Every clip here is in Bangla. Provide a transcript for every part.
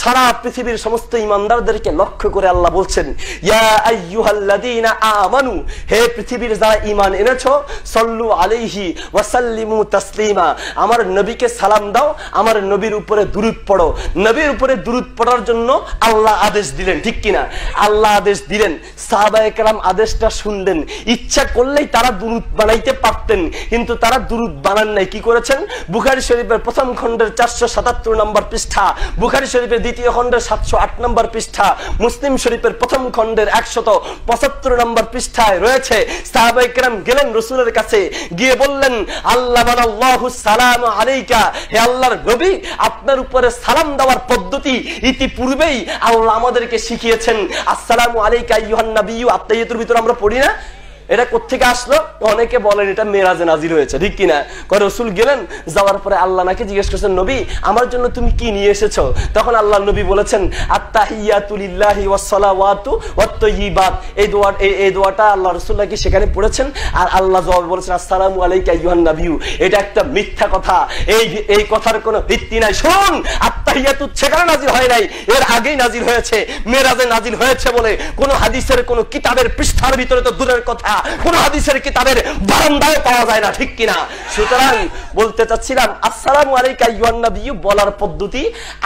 সারা পৃথিবীর সমস্ত ঈমানদারদেরকে লক্ষ্য করে আল্লাহ বলছেন, ইয়া আইয়ুহাল্লাযীনা আমানু, হে পৃথিবীর যারা ঈমান এনেছো, সাল্লু আলাইহি ওয়া সাল্লিমু তাসলিমা, আমার নবীকে সালাম দাও, আমার নবীর উপরে দুরূদ পড়ো। নবীর উপরে দুরূদ পড়ার জন্য আল্লাহ আদেশ দিলেন, ঠিক কিনা? আল্লাহ আদেশ দিলেন, সাহাবায়ে কেরাম আদেশটা শুনলেন। ইচ্ছা করলেই তারা দুরূদ বানাইতে পারতেন, কিন্তু তারা দুরূদ বানান নাই। কি করেছেন? বুখারী শরীফের প্রথম খণ্ডের 477 নম্বর পৃষ্ঠা, বুখারী শরীফের দ্বিতীয় খণ্ডের 708 নম্বর পৃষ্ঠা, মুসলিম শরীফের প্রথম খণ্ডের 175 নম্বর পৃষ্ঠায় রয়েছে, সাহাবায়ে কেরাম গেলেন রাসূলের কাছে, গিয়ে বললেন, আল্লাহ আল্লাহু সালামু আলাইকা, হে আল্লাহর নবী, আপনার উপরে সালাম দেওয়ার পদ্ধতি ইতিপূর্বেই আল্লাহ আমাদেরকে শিখিয়েছেন। আসসালামু আলাইকা আইয়ুহান নাবিয়্যু, আত্তাহিয়াতুর ভিতরে আমরা পড়ি না? এটা কোত্থেকে আসলো? অনেকে বলেন এটা মেরাজে নাজিল হয়েছে, ঠিক কিনা? রাসূল গেলেন, যাওয়ার পরে আল্লাহ নাকি জিজ্ঞেস করছেন, নবী আমার জন্য তুমি কি নিয়ে এসেছো? তখন আল্লাহ নবী বলেছেন, আত্তাহিয়াতু লিল্লাহি ওয়াস সালাওয়াতু ওয়াত তাইয়্যিবাত। এই দোয়াটা আল্লাহ রাসূল নাকি সেখানে পড়েছেন, আর আল্লাহ জবাবে বলেছেন, আসসালামু আলাইকা আইয়ুহান নাবিয়্যু। এটা একটা মিথ্যা কথা, এই কথার কোনো ভিত্তি নাই। শুন, আত্তাহিয়াতু সেখানে নাজিল হয় নাই, এর আগেই নাজিল হয়েছে, মেরাজে নাজিল হয়েছে বলে কোন হাদিসের কোন কিতাবের পৃষ্ঠার ভিতরে তো দূরের কথা, কোন হাদিসের কিতাবের বারান্দায় পাওয়া যায় না, ঠিক কিনা? সুতরাং বলতে চাচ্ছিলাম, আসসালামু আলাইকা আইয়ুহান নাবিয়্যু বলার পদ্ধতি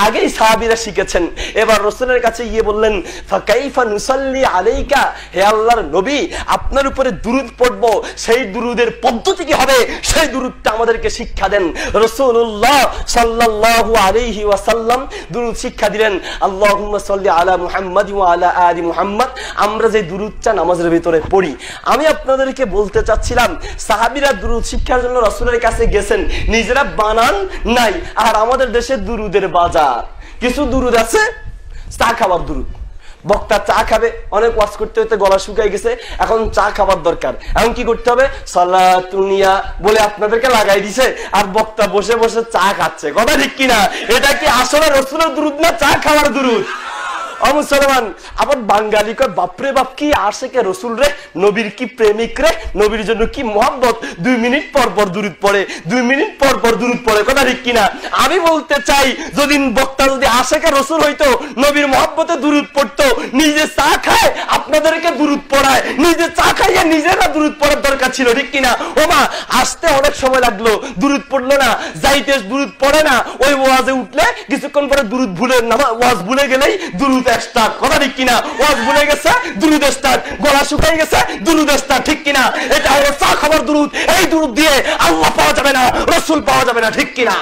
আগেই সাহাবীরা শিখেছেন। এবার রাসূলের কাছে গিয়ে বললেন, ফাকাইফা নুসাল্লি আলাইকা, হে আল্লাহর নবী, আপনার উপরে দুরূদ পড়ব, সেই দুরূদের পদ্ধতি কি হবে? সেই দুরূদটা আমাদেরকে শিক্ষা দেন। রাসূলুল্লাহ সাল্লাল্লাহু আলাইহি ওয়াসাল্লাম দুরূদ শিক্ষা দিলেন, আল্লাহুম্মা সাল্লি আলা মুহাম্মাদ ওয়া আলা আলি মুহাম্মাদ। আমরা যে দুরূদটা নামাজের ভিতরে পড়ি, আমি আপনাদেরকে বলতে চাচ্ছিলাম, সাহাবীরা দুরূদ শিক্ষার জন্য রাসূলের কাছে গেছেন, নিজেরা বানান নাই। আর আমাদের দেশে দুরূদের বাজার। কিছু দুরূদ আছে চা খাবার দুরূদ, বক্তা চা খাবে, অনেক ওয়াজ করতে হতে গলা শুকাই গেছে, এখন চা খাবার দরকার, এখন কি করতে হবে? সালাতুনিয়া বলে আপনাদেরকে লাগাই দিছে, আর বক্তা বসে বসে চা খাচ্ছে। কথা ঠিক কিনা? এটা কি আসলে রাসূলের দুরূদ না চা খাওয়ার দুরূদ? মুসলমান আবার বাঙালি কয়, বাপরে বাপ কি আশিকে রাসূল রে, নবীর কি প্রেমিক রে, নবীর জন্য কি মহব্বত, 2 মিনিট পর পর দুরূদ পড়ে, 2 মিনিট পর পর দুরূদ পড়ে। কথা ঠিক কিনা? আমি বলতে চাই, যদি বক্তা যদি আশিকে রাসূল হইতো, নবীর মহব্বতে দুরূদ পড়তো, নিজে চা খায় আপনাদেরকে দুরূদ পড়ায়, নিজে চা খাইয়া নিজেরা দুরূদ পড়ার দরকার ছিল, ঠিক কিনা? ওমা আসতে অনেক সময় লাগলো, দুরূদ পড়লো না, যাইতে দুরূদ পড়ে না, ওই ওয়াজে উঠলে কিছুক্ষণ পরে দুরূদ ভুলে, ওয়াজ ভুলে গেলেই দুরূদ স্টার্ট। কথা ঠিক কিনা? ওয়াজ ভুলে গেছে, দুরূদ স্টার্ট, গলা শুকাই গেছে, দুরূদ স্টার্ট, ঠিক কিনা? এটা হলো চা খাবার দুরূদ। এই দুরূদ দিয়ে আল্লাহ পাওয়া যাবে না, রাসূল পাওয়া যাবে না, ঠিক কিনা?